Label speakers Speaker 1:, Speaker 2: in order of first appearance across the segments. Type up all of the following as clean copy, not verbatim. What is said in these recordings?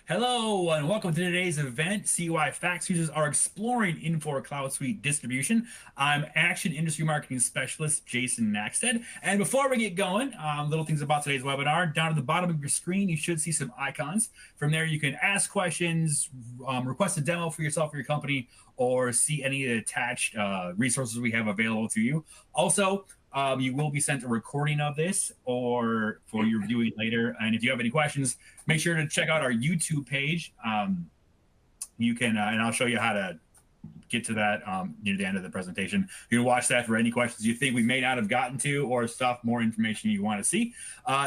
Speaker 1: Hello and welcome to today's event. See why fax users are exploring Infor CloudSuite Distribution. I'm Action Industry Marketing Specialist Jason Maxted. And before we get going, little things about today's webinar. Down at the bottom of your screen, you should see some icons. From there, you can ask questions, request a demo for yourself or your company, or see any of the attached resources we have available to you. Also, you will be sent a recording of this or for your viewing later. And if you have any questions, make sure to check out our YouTube page. You can, and I'll show you how to get to that near the end of the presentation. You can watch that for any questions you think we may not have gotten to or more information you want to see.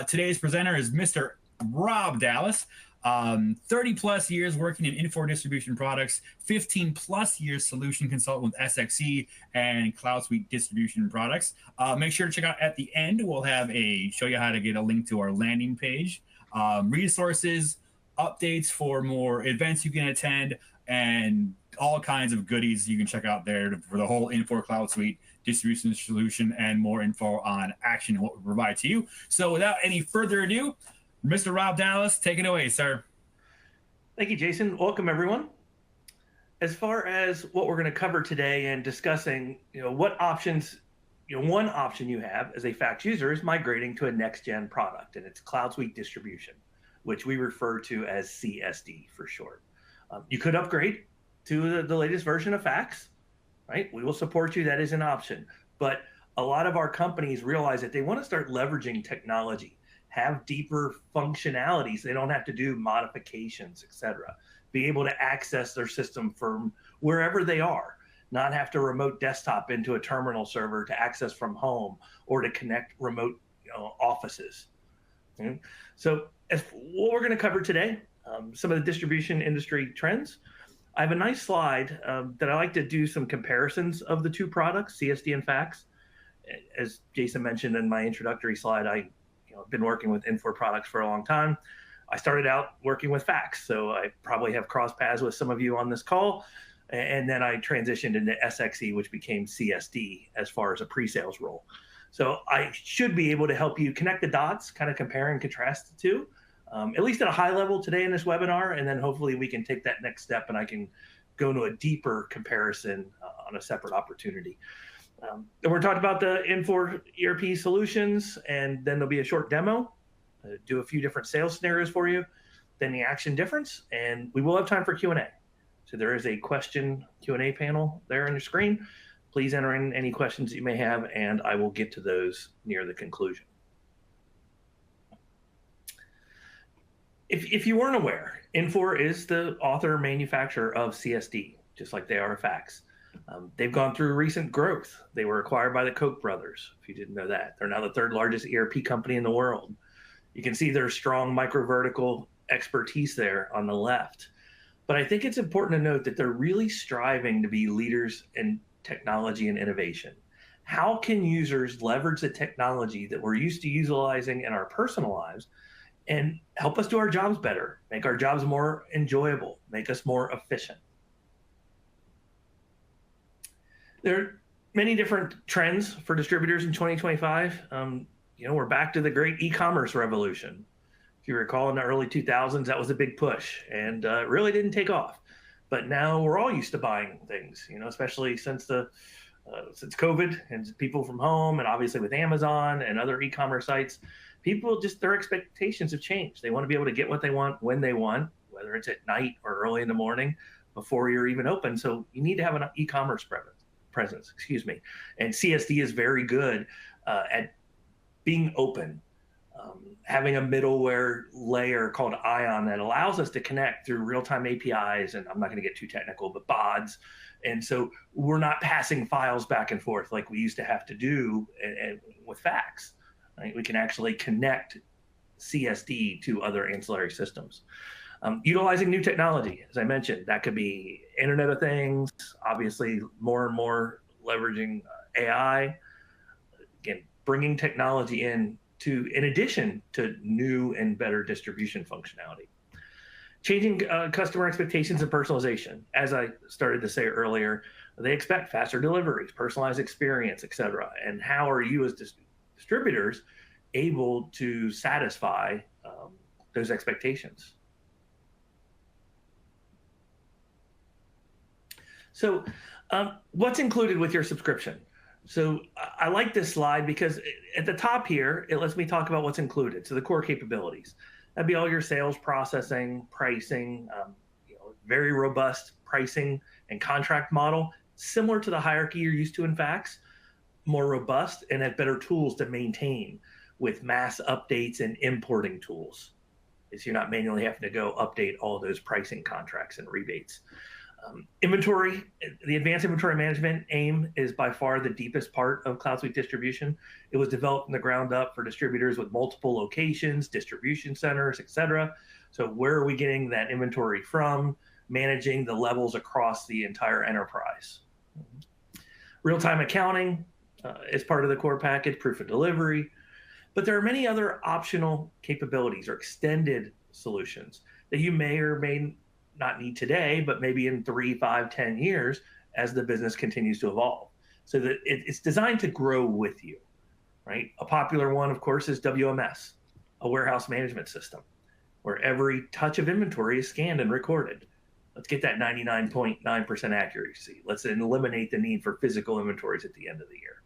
Speaker 1: Today's presenter is Mr. Rob Dallas. 30 plus years working in Infor distribution products, 15 plus years solution consultant with SXE and CloudSuite distribution products. Make sure to check out at the end. We'll have show you how to get a link to our landing page, resources, updates for more events you can attend, and all kinds of goodies you can check out there for the whole Infor CloudSuite distribution solution and more info on Aktion and what we provide to you. So without any further ado, Mr. Rob Dallas, take it away, sir.
Speaker 2: Thank you, Jason. Welcome, everyone. As far as what we're going to cover today and discussing, what options, one option you have as a fax user is migrating to a next-gen product, and it's CloudSuite Distribution, which we refer to as CSD for short. You could upgrade to the latest version of fax, right? We will support you. That is an option. But a lot of our companies realize that they want to start leveraging technology, have deeper functionalities. They don't have to do modifications, et cetera. Be able to access their system from wherever they are, not have to remote desktop into a terminal server to access from home or to connect remote offices. Okay? So what we're going to cover today, some of the distribution industry trends. I have a nice slide that I like to do some comparisons of the two products, CSD and fax. As Jason mentioned in my introductory slide, I've been working with Infor products for a long time. I started out working with fax, so I probably have crossed paths with some of you on this call. And then I transitioned into SXE, which became CSD as far as a pre-sales role. So I should be able to help you connect the dots, kind of compare and contrast the two, at least at a high level today in this webinar. And then hopefully we can take that next step and I can go into a deeper comparison on a separate opportunity. And we're talking about the Infor ERP solutions, and then there'll be a short demo, do a few different sales scenarios for you, then the action difference, and we will have time for Q&A. So there is a question Q&A panel there on your screen. Please enter in any questions that you may have, and I will get to those near the conclusion. If you weren't aware, Infor is the author manufacturer of CSD, just like they are a fax. They've gone through recent growth. They were acquired by the Koch brothers, if you didn't know that. They're now the third largest ERP company in the world. You can see their strong micro-vertical expertise there on the left. But I think it's important to note that they're really striving to be leaders in technology and innovation. How can users leverage the technology that we're used to utilizing in our personal lives and help us do our jobs better, make our jobs more enjoyable, make us more efficient? There are many different trends for distributors in 2025. We're back to the great e-commerce revolution. If you recall, in the early 2000s, that was a big push and really didn't take off. But now we're all used to buying things, especially since since COVID and people from home, and obviously with Amazon and other e-commerce sites, their expectations have changed. They want to be able to get what they want when they want, whether it's at night or early in the morning before you're even open. So you need to have an e-commerce presence. And CSD is very good at being open, having a middleware layer called Ion that allows us to connect through real-time APIs, and I'm not going to get too technical, but BODs. And so we're not passing files back and forth like we used to have to do with fax. Right? We can actually connect CSD to other ancillary systems. Utilizing new technology, as I mentioned, that could be Internet of Things, obviously more and more leveraging AI, again, bringing technology in addition to new and better distribution functionality. Changing customer expectations and personalization. As I started to say earlier, they expect faster deliveries, personalized experience, et cetera. And how are you as distributors able to satisfy those expectations? So, what's included with your subscription? So, I like this slide because at the top here, it lets me talk about what's included. So, the core capabilities. That'd be all your sales processing, pricing, very robust pricing and contract model, similar to the hierarchy you're used to in fax, more robust and have better tools to maintain with mass updates and importing tools. So you're not manually having to go update all those pricing contracts and rebates. Inventory, the advanced inventory management, AIM, is by far the deepest part of CloudSuite Distribution. It was developed from the ground up for distributors with multiple locations, distribution centers, et cetera. So where are we getting that inventory from? Managing the levels across the entire enterprise. Real-time accounting is part of the core package, proof of delivery. But there are many other optional capabilities or extended solutions that you may or may not need today, but maybe in 3, 5, 10 years as the business continues to evolve. So that it's designed to grow with you, right? A popular one, of course, is WMS, a warehouse management system, where every touch of inventory is scanned and recorded. Let's get that 99.9% accuracy. Let's eliminate the need for physical inventories at the end of the year.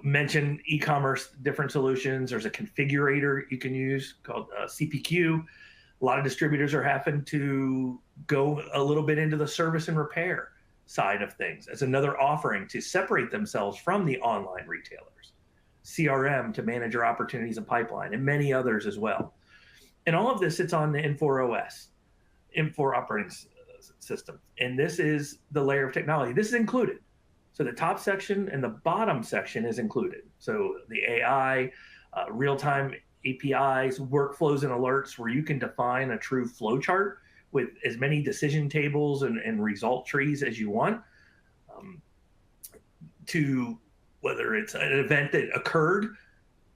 Speaker 2: Mention e-commerce, different solutions. There's a configurator you can use called CPQ. A lot of distributors are having to go a little bit into the service and repair side of things as another offering to separate themselves from the online retailers. CRM to manage your opportunities and pipeline, and many others as well. And all of this sits on the Infor OS, Infor operating system. And this is the layer of technology. This is included. So the top section and the bottom section is included. So the AI, real-time APIs, workflows and alerts where you can define a true flow chart with as many decision tables and result trees as you want, to whether it's an event that occurred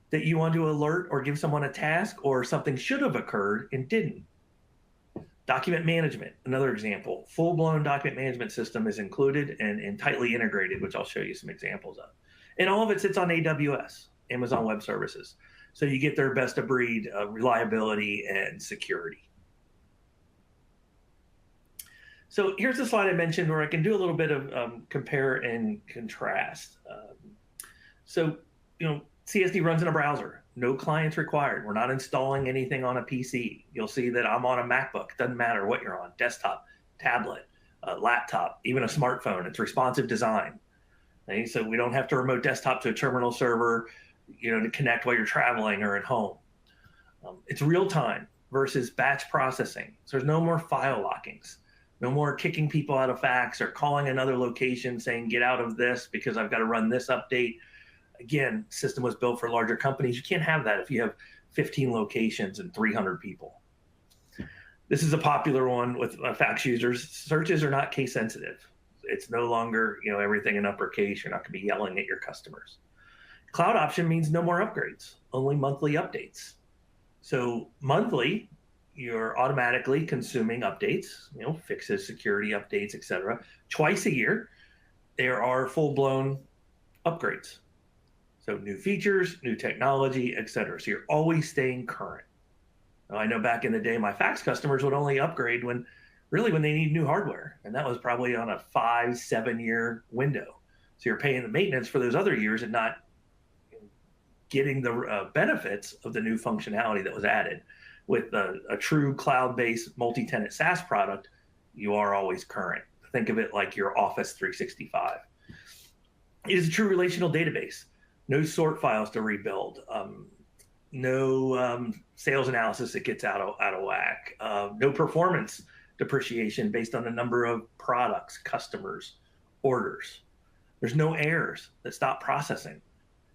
Speaker 2: that you want to alert or give someone a task, or something should have occurred and didn't. Document management, another example. Full-blown document management system is included and tightly integrated, which I'll show you some examples of. And all of it sits on AWS, Amazon Web Services. So you get their best of breed reliability and security. So here's the slide I mentioned where I can do a little bit of compare and contrast. So, CSD runs in a browser, no clients required. We're not installing anything on a PC. You'll see that I'm on a MacBook. Doesn't matter what you're on, desktop, tablet, laptop, even a smartphone. It's responsive design. Okay? So we don't have to remote desktop to a terminal server, to connect while you're traveling or at home. It's real time versus batch processing. So there's no more file lockings, no more kicking people out of fax or calling another location saying, get out of this because I've got to run this update. Again, system was built for larger companies. You can't have that if you have 15 locations and 300 people. This is a popular one with fax users. Searches are not case sensitive. It's no longer, everything in uppercase. You're not going to be yelling at your customers. Cloud option means no more upgrades, only monthly updates. So monthly, you're automatically consuming updates, fixes, security updates, etc. Twice a year, there are full-blown upgrades. So new features, new technology, etc. So you're always staying current. Now, I know back in the day, my fax customers would only upgrade when they need new hardware. And that was probably on a 5-7 year window. So you're paying the maintenance for those other years and not getting the benefits of the new functionality that was added. With a true cloud-based multi-tenant SaaS product, you are always current. Think of it like your Office 365. It is a true relational database. No sort files to rebuild. No sales analysis that gets out of whack. No performance depreciation based on the number of products, customers, orders. There's no errors that stop processing.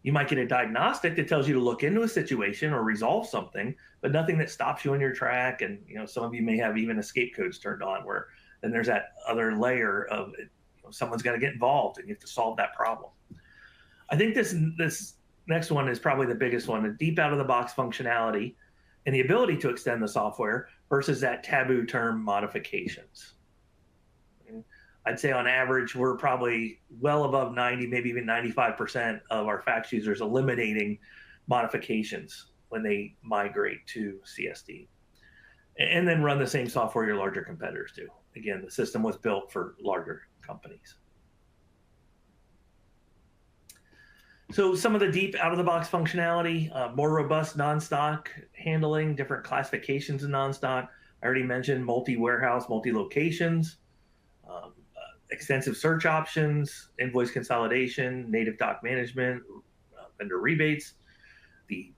Speaker 2: You might get a diagnostic that tells you to look into a situation or resolve something, but nothing that stops you on your track. And some of you may have even escape codes turned on, where then there's that other layer of someone's got to get involved and you have to solve that problem. I think this next one is probably the biggest one: the deep out of the box functionality and the ability to extend the software versus that taboo term modifications. I'd say on average, we're probably well above 90, maybe even 95% of our fax users eliminating modifications when they migrate to CSD. and then run the same software your larger competitors do. Again, the system was built for larger companies. So some of the deep out-of-the-box functionality, more robust non-stock handling, different classifications of non-stock. I already mentioned multi-warehouse, multi-locations, extensive search options, invoice consolidation, native doc management, vendor rebates, the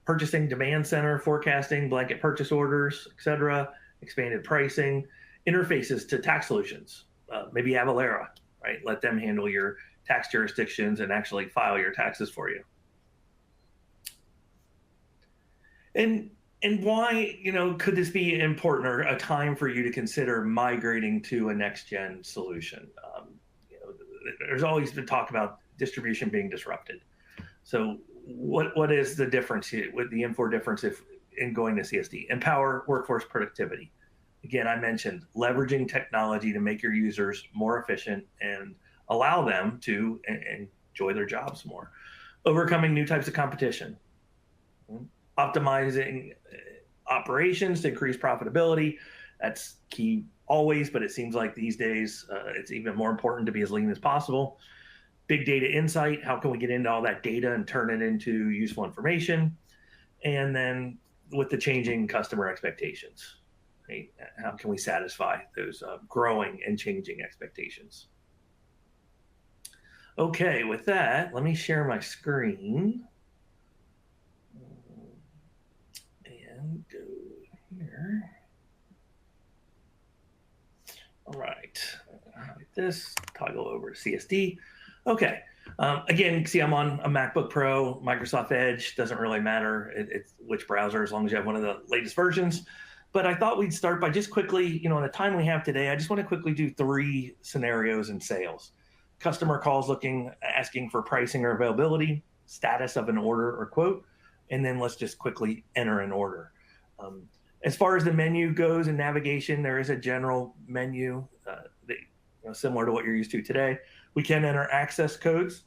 Speaker 2: purchasing demand center, forecasting, blanket purchase orders, etc., expanded pricing, interfaces to tax solutions, maybe Avalara, right? Let them handle your tax jurisdictions and actually file your taxes for you. And why, could this be important or a time for you to consider migrating to a next-gen solution? There's always been talk about distribution being disrupted. So what is the difference here with the Infor difference in going to CSD? Empower workforce productivity. Again, I mentioned leveraging technology to make your users more efficient and allow them to enjoy their jobs more. Overcoming new types of competition. Optimizing operations to increase profitability. That's key always, but it seems like these days it's even more important to be as lean as possible. Big data insight. How can we get into all that data and turn it into useful information? And then with the changing customer expectations, right? How can we satisfy those growing and changing expectations? Okay, with that, let me share my screen. And go here. All right, like this, toggle over to CSD. Okay, again, see I'm on a MacBook Pro, Microsoft Edge, doesn't really matter it's which browser as long as you have one of the latest versions. But I thought we'd start by just quickly, in the time we have today, I just want to quickly do 3 scenarios in sales. Customer calls asking for pricing or availability, status of an order or quote, and then let's just quickly enter an order. As far as the menu goes and navigation, there is a general menu similar to what you're used to today. We can enter access codes,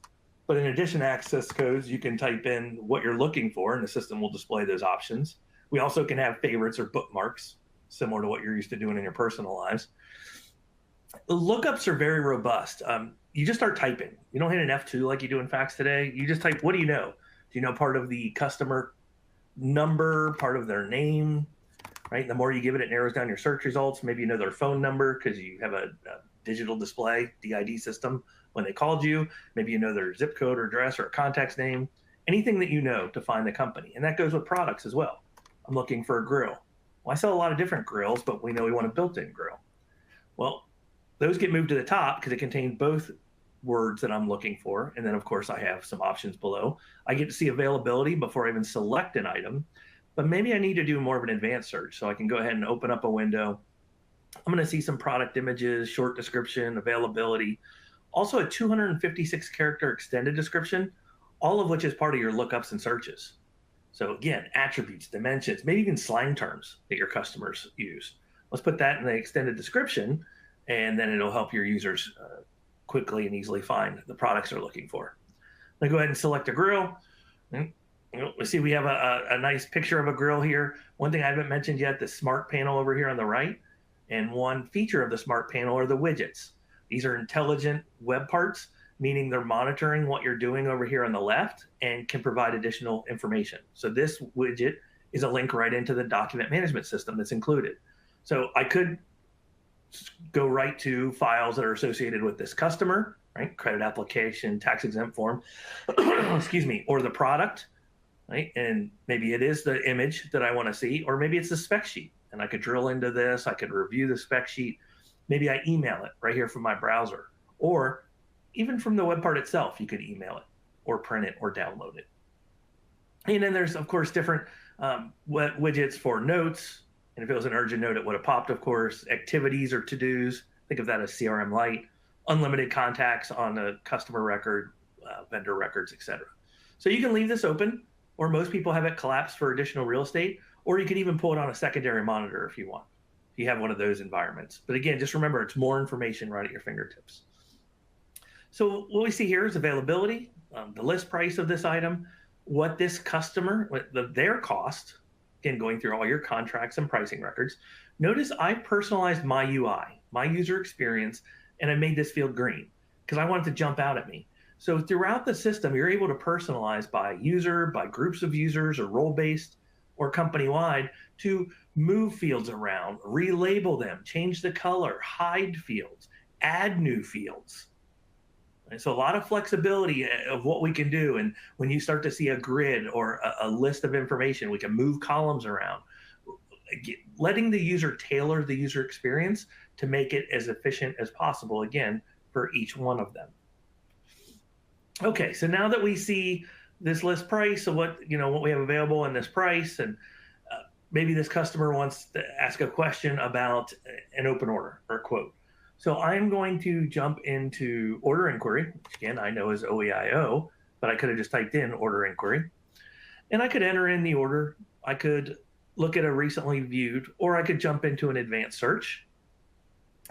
Speaker 2: but in addition to access codes, you can type in what you're looking for, and the system will display those options. We also can have favorites or bookmarks, similar to what you're used to doing in your personal lives. Lookups are very robust. You just start typing. You don't hit an F2 like you do in fax today. You just type, what do you know? Do you know part of the customer number, part of their name, right? The more you give it, it narrows down your search results. Maybe you know their phone number because you have a digital display, DID system when they called you. Maybe you know their zip code or address or a contact's name, anything that you know to find the company. And that goes with products as well. I'm looking for a grill. Well, I sell a lot of different grills, but we know we want a built-in grill. Well, those get moved to the top because it contains both words that I'm looking for. And then, of course, I have some options below. I get to see availability before I even select an item. But maybe I need to do more of an advanced search. So I can go ahead and open up a window. I'm going to see some product images, short description, availability. Also a 256-character extended description, all of which is part of your lookups and searches. So again, attributes, dimensions, maybe even slang terms that your customers use. Let's put that in the extended description, and then it'll help your users quickly and easily find the products they're looking for. Now go ahead and select a grill. We see we have a nice picture of a grill here. One thing I haven't mentioned yet, the smart panel over here on the right. And one feature of the smart panel are the widgets. These are intelligent web parts, meaning they're monitoring what you're doing over here on the left and can provide additional information. So this widget is a link right into the document management system that's included. So I could go right to files that are associated with this customer, right? Credit application, tax exempt form, excuse me, or the product, right? And maybe it is the image that I want to see, or maybe it's the spec sheet. And I could drill into this. I could review the spec sheet. Maybe I email it right here from my browser, or even from the web part itself, you could email it or print it or download it. And then there's, of course, different widgets for notes. And if it was an urgent note, it would have popped, of course. Activities or to-dos. Think of that as CRM Lite. Unlimited contacts on a customer record, vendor records, etc. So you can leave this open, or most people have it collapsed for additional real estate, or you could even pull it on a secondary monitor if you want, if you have one of those environments. But again, just remember, it's more information right at your fingertips. So what we see here is availability, the list price of this item, what this customer, their cost, again, going through all your contracts and pricing records, notice I personalized my UI, my user experience, and I made this field green because I want it to jump out at me. So throughout the system, you're able to personalize by user, by groups of users, or role-based, or company-wide to move fields around, relabel them, change the color, hide fields, add new fields. And so a lot of flexibility of what we can do. And when you start to see a grid or a list of information, we can move columns around, letting the user tailor the user experience to make it as efficient as possible, again, for each one of them. Okay, so now that we see this list price of what we have available in this price, and maybe this customer wants to ask a question about an open order or a quote. So I'm going to jump into order inquiry, which again I know is OEIO, but I could have just typed in order inquiry, and I could enter in the order. I could look at a recently viewed, or I could jump into an advanced search.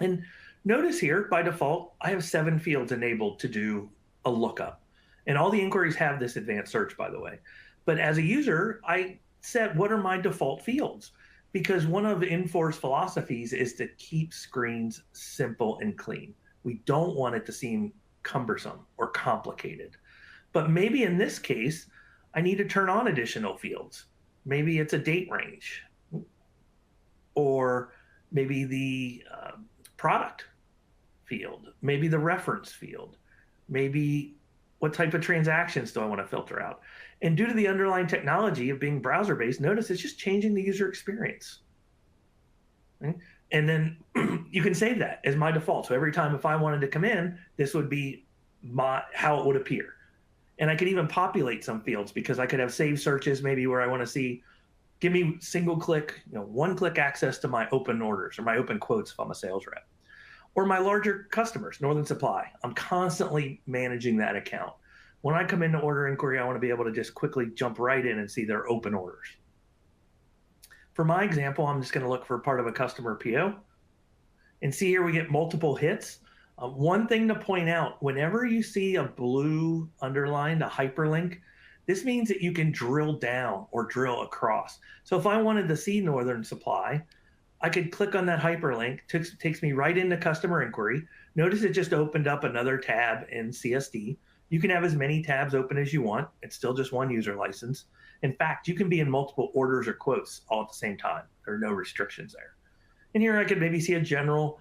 Speaker 2: And notice here, by default, I have 7 fields enabled to do a lookup. And all the inquiries have this advanced search, by the way. But as a user, I set what are my default fields, because one of Infor's philosophies is to keep screens simple and clean. We don't want it to seem cumbersome or complicated. But maybe in this case, I need to turn on additional fields. Maybe it's a date range, or maybe the product field, maybe the reference field, maybe what type of transactions do I want to filter out? And due to the underlying technology of being browser-based, notice it's just changing the user experience. Okay? And then you can save that as my default. So every time if I wanted to come in, this would be how it would appear. And I could even populate some fields, because I could have saved searches maybe where I want to see, give me single click, one-click access to my open orders or my open quotes if I'm a sales rep. Or my larger customers, Northern Supply. I'm constantly managing that account. When I come into order inquiry, I want to be able to just quickly jump right in and see their open orders. For my example, I'm just going to look for part of a customer PO. And see here we get multiple hits. One thing to point out, whenever you see a blue underlined, a hyperlink, this means that you can drill down or drill across. So if I wanted to see Northern Supply, I could click on that hyperlink, takes me right into customer inquiry. Notice it just opened up another tab in CSD. You can have as many tabs open as you want. It's still just one user license. In fact, you can be in multiple orders or quotes all at the same time. There are no restrictions there. And here I could maybe see a general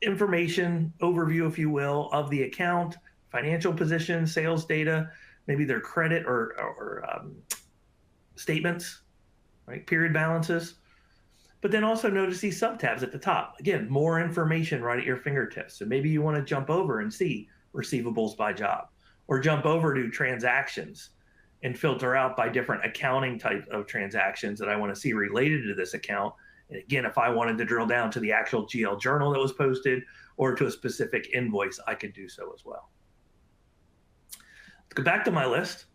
Speaker 2: information overview, if you will, of the account, financial position, sales data, maybe their credit or statements, right? Period balances. But then also notice these sub-tabs at the top. Again, more information right at your fingertips. So maybe you want to jump over and see receivables by job, or jump over to transactions and filter out by different accounting type of transactions that I want to see related to this account. And again, if I wanted to drill down to the actual GL journal that was posted or to a specific invoice, I could do so as well. Let's go back to my list,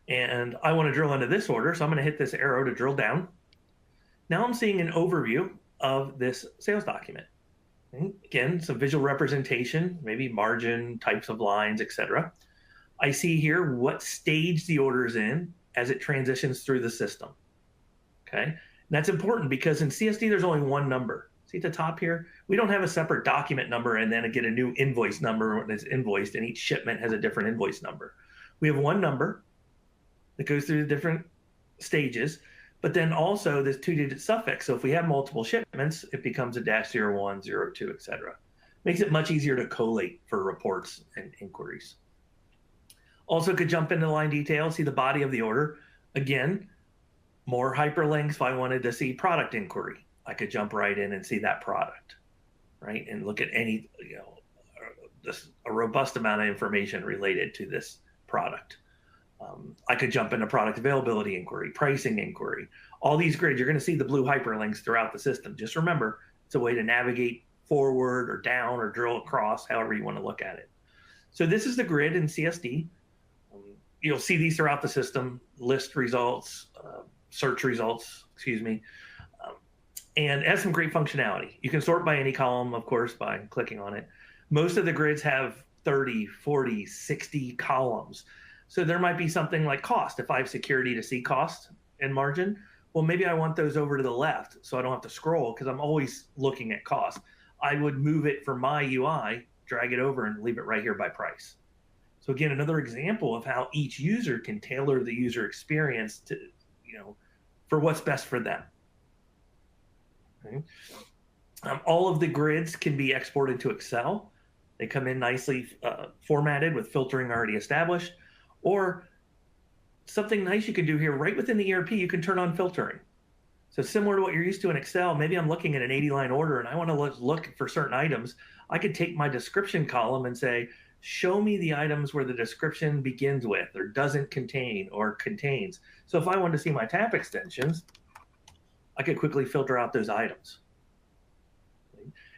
Speaker 2: and I want to drill into this order. So I'm going to hit this arrow to drill down. Now I'm seeing an overview of this sales document. And again, some visual representation, maybe margin, types of lines, etc. I see here what stage the order is in as it transitions through the system. Okay, and that's important because in CSD, there's only one number. See at the top here? We don't have a separate document number and then get a new invoice number when it's invoiced, and each shipment has a different invoice number. We have one number that goes through the different stages. But then also this 2-digit suffix. So if we have multiple shipments, it becomes a -01, 02, etc. Makes it much easier to collate for reports and inquiries. Also could jump into line details, see the body of the order. Again, more hyperlinks. If I wanted to see product inquiry, I could jump right in and see that product, right? And look at any, a robust amount of information related to this product. I could jump into product availability inquiry, pricing inquiry, all these grids. You're going to see the blue hyperlinks throughout the system. Just remember, it's a way to navigate forward or down or drill across, however you want to look at it. So this is the grid in CSD. You'll see these throughout the system, list results, search results, excuse me, and it has some great functionality. You can sort by any column, of course, by clicking on it. Most of the grids have 30, 40, 60 columns. So there might be something like cost. If I have security to see cost and margin, well, maybe I want those over to the left so I don't have to scroll because I'm always looking at cost. I would move it for my UI, drag it over and leave it right here by price. So again, another example of how each user can tailor the user experience to, for what's best for them. Okay. All of the grids can be exported to Excel. They come in nicely formatted with filtering already established. Or something nice you can do here, right within the ERP, you can turn on filtering. So similar to what you're used to in Excel, maybe I'm looking at an 80-line order and I want to look for certain items. I could take my description column and say, show me the items where the description begins with or doesn't contain or contains. So if I wanted to see my tab extensions, I could quickly filter out those items.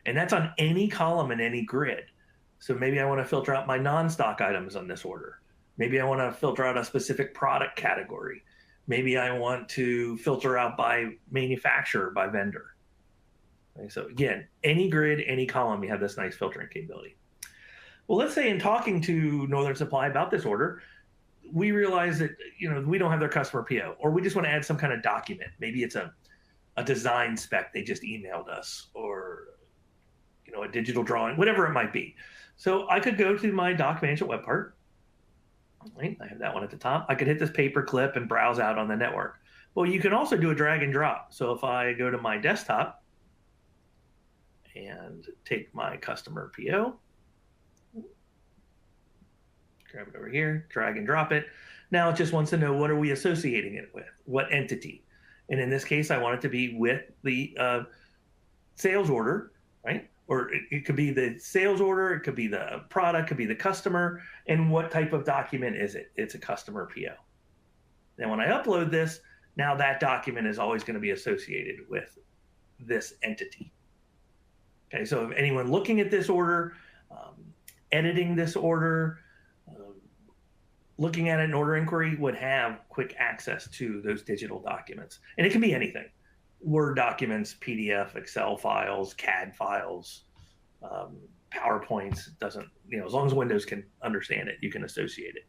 Speaker 2: And that's on any column in any grid. So maybe I want to filter out my non-stock items on this order. Maybe I want to filter out a specific product category. Maybe I want to filter out by manufacturer, by vendor. Okay, so again, any grid, any column, you have this nice filtering capability. Well, let's say in talking to Northern Supply about this order, we realize that we don't have their customer PO, or we just want to add some kind of document. Maybe it's a design spec they just emailed us, or a digital drawing, whatever it might be. So I could go to my doc management web part. Right, I have that one at the top. I could hit this paper clip and browse out on the network. Well, you can also do a drag and drop. So if I go to my desktop and take my customer PO, grab it over here, drag and drop it. Now it just wants to know, what are we associating it with? What entity? And in this case, I want it to be with the sales order, right? Or it could be the sales order, it could be the product, it could be the customer, and what type of document is it? It's a customer PO. Then when I upload this, now that document is always going to be associated with this entity. Okay, so if anyone looking at this order, editing this order, looking at an order inquiry would have quick access to those digital documents. And it can be anything. Word documents, PDF, Excel files, CAD files, PowerPoints, doesn't, as long as Windows can understand it, you can associate it.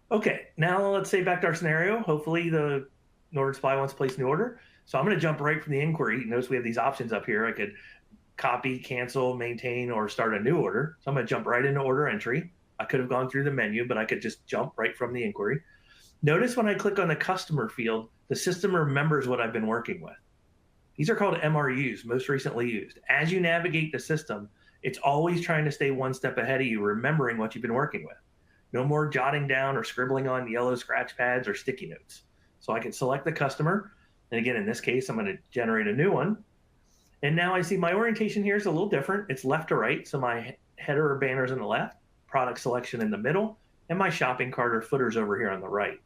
Speaker 2: Okay, now let's say back to our scenario. Hopefully the Northern Supply wants to place a new order. So I'm going to jump right from the inquiry. Notice we have these options up here. I could copy, cancel, maintain, or start a new order. So I'm going to jump right into order entry. I could have gone through the menu, but I could just jump right from the inquiry. Notice when I click on the customer field, the system remembers what I've been working with. These are called MRUs, most recently used. As you navigate the system, it's always trying to stay one step ahead of you, remembering what you've been working with. No more jotting down or scribbling on yellow scratch pads or sticky notes. So I can select the customer. And again, in this case, I'm going to generate a new one. And now I see my orientation here is a little different. It's left to right. So my header or banner's in the left, product selection in the middle, and my shopping cart or footers over here on the right.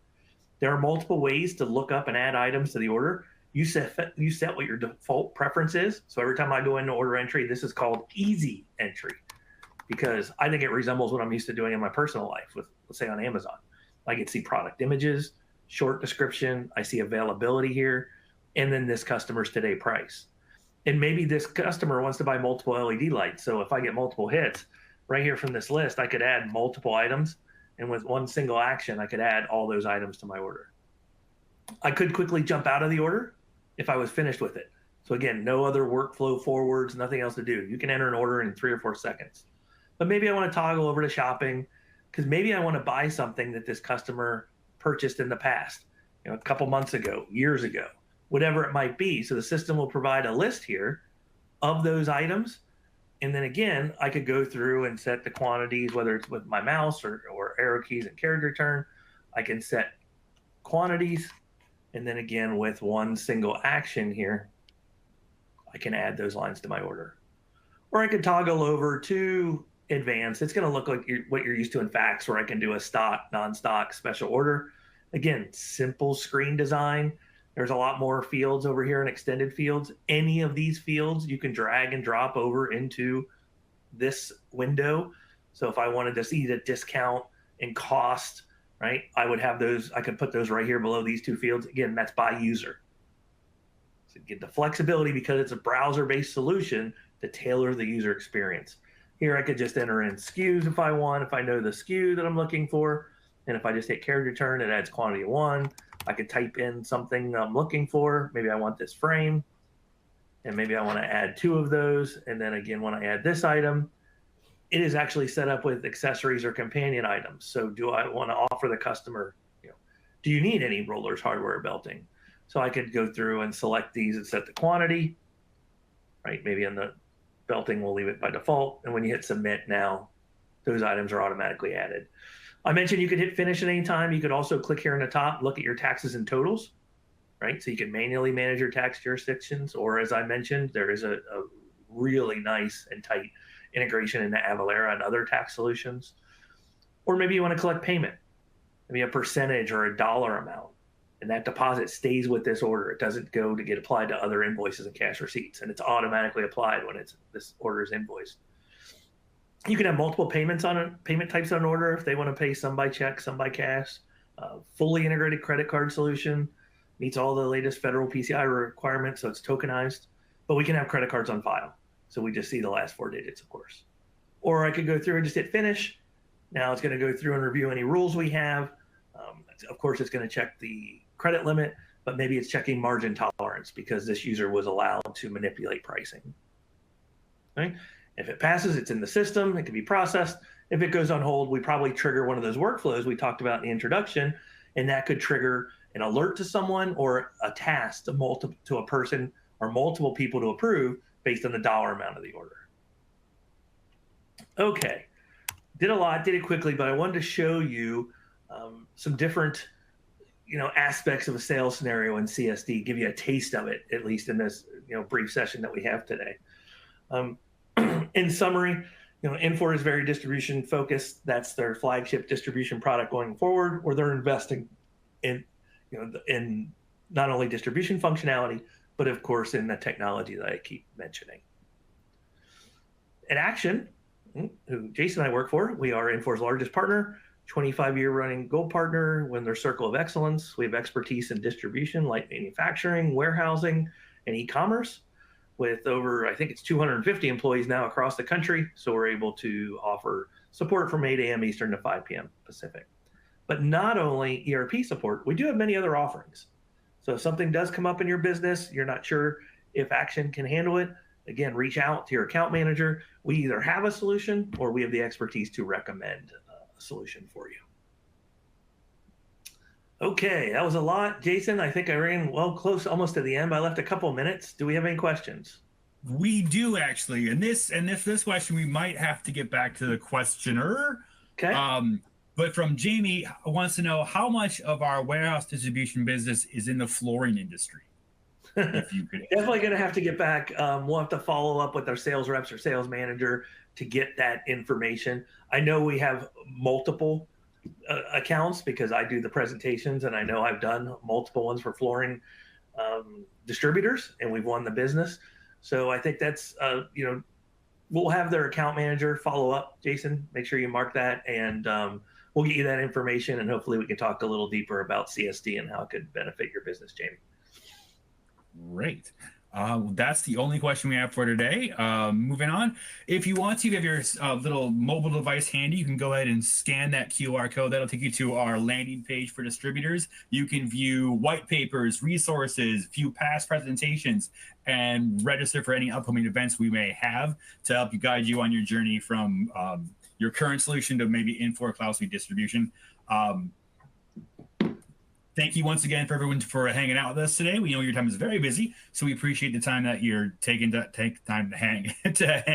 Speaker 2: There are multiple ways to look up and add items to the order. You set what your default preference is. So every time I go into order entry, this is called easy entry, because I think it resembles what I'm used to doing in my personal life with, let's say, on Amazon. I can see product images, short description, I see availability here, and then this customer's today price. And maybe this customer wants to buy multiple LED lights. So if I get multiple hits, right here from this list, I could add multiple items. And with one single action, I could add all those items to my order. I could quickly jump out of the order if I was finished with it. So again, no other workflow forwards, nothing else to do. You can enter an order in 3 or 4 seconds. But maybe I want to toggle over to shopping, because maybe I want to buy something that this customer purchased in the past, a couple months ago, years ago, whatever it might be. So the system will provide a list here of those items. And then again, I could go through and set the quantities, whether it's with my mouse or arrow keys and carriage return. I can set quantities. And then again, with one single action here, I can add those lines to my order. Or I could toggle over to advanced. It's going to look like what you're used to in fax, where I can do a stock, non-stock, special order. Again, simple screen design. There's a lot more fields over here in extended fields. Any of these fields you can drag and drop over into this window. So if I wanted to see the discount and cost, right, I would have those. I could put those right here below these 2 fields. Again, that's by user. So get the flexibility, because it's a browser-based solution, to tailor the user experience. Here I could just enter in SKUs if I want, if I know the SKU that I'm looking for. And if I just hit carriage return, it adds quantity of 1, I could type in something I'm looking for. Maybe I want this frame, and maybe I want to add 2 of those. And then again, when I add this item, it is actually set up with accessories or companion items. So do I want to offer the customer, do you need any rollers, hardware, belting? So I could go through and select these and set the quantity, right? Maybe in the belting, we'll leave it by default. And when you hit submit now, those items are automatically added. I mentioned you could hit finish at any time. You could also click here in the top, look at your taxes and totals, right? So you can manually manage your tax jurisdictions, or as I mentioned, there is a really nice and tight integration into Avalara and other tax solutions. Or maybe you want to collect payment, maybe a percentage or a dollar amount, and that deposit stays with this order. It doesn't go to get applied to other invoices and cash receipts, and it's automatically applied when this order is invoiced. You can have multiple payment types on an order if they want to pay some by check, some by cash. Fully integrated credit card solution, meets all the latest federal PCI requirements, so it's tokenized. But we can have credit cards on file, so we just see the last 4 digits, of course. Or I could go through and just hit finish. Now it's going to go through and review any rules we have. Of course, it's going to check the credit limit, but maybe it's checking margin tolerance because this user was allowed to manipulate pricing. Right? If it passes, it's in the system. It can be processed. If it goes on hold, we probably trigger one of those workflows we talked about in the introduction, and that could trigger an alert to someone or a task to a person or multiple people to approve based on the dollar amount of the order. Okay, did a lot, did it quickly, but I wanted to show you some different aspects of a sales scenario in CSD, give you a taste of it, at least in this brief session that we have today. In summary, Infor is very distribution focused. That's their flagship distribution product going forward, where they're investing in in not only distribution functionality, but of course in the technology that I keep mentioning. At Aktion, who Jason and I work for, we are Infor's largest partner, 25-year running gold partner in their circle of excellence. We have expertise in distribution, light manufacturing, warehousing, and e-commerce, with over, I think it's 250 employees now across the country. So we're able to offer support from 8 a.m. Eastern to 5 p.m. Pacific. But not only ERP support, we do have many other offerings. So if something does come up in your business, you're not sure if Aktion can handle it, again, reach out to your account manager. We either have a solution or we have the expertise to recommend a solution for you. Okay, that was a lot. Jason, I think I ran close almost to the end, but I left a couple of minutes. Do we have any questions?
Speaker 1: We do actually. And this question, we might have to get back to the questioner.
Speaker 2: Okay.
Speaker 1: But from Jamie, wants to know how much of our warehouse distribution business is in the flooring industry. If you could.
Speaker 2: Definitely going to have to get back. We'll have to follow up with our sales reps or sales manager to get that information. I know we have multiple accounts because I do the presentations, and I know I've done multiple ones for flooring distributors, and we've won the business. So I think that's, we'll have their account manager follow up. Jason, make sure you mark that, and we'll get you that information, and hopefully we can talk a little deeper about CSD and how it could benefit your business, Jamie.
Speaker 1: Great. That's the only question we have for today. Moving on. If you want to, if you have your little mobile device handy, you can go ahead and scan that QR code. That'll take you to our landing page for distributors. You can view white papers, resources, view past presentations, and register for any upcoming events we may have to help you guide you on your journey from your current solution to maybe Infor CloudSuite Distribution. Thank you once again for everyone for hanging out with us today. We know your time is very busy, so we appreciate the time that you're taking to take time to hang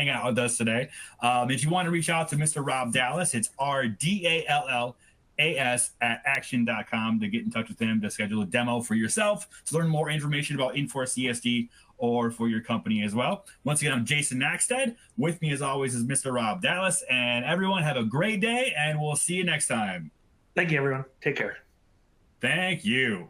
Speaker 1: out with us today. If you want to reach out to Mr. Rob Dallas, it's RDALLAS@Aktion.com to get in touch with him to schedule a demo for yourself, to learn more information about Infor CSD or for your company as well. Once again, I'm Jason Nackstead. With me, as always, is Mr. Rob Dallas. And everyone, have a great day, and we'll see you next time.
Speaker 2: Thank you, everyone. Take care.
Speaker 1: Thank you.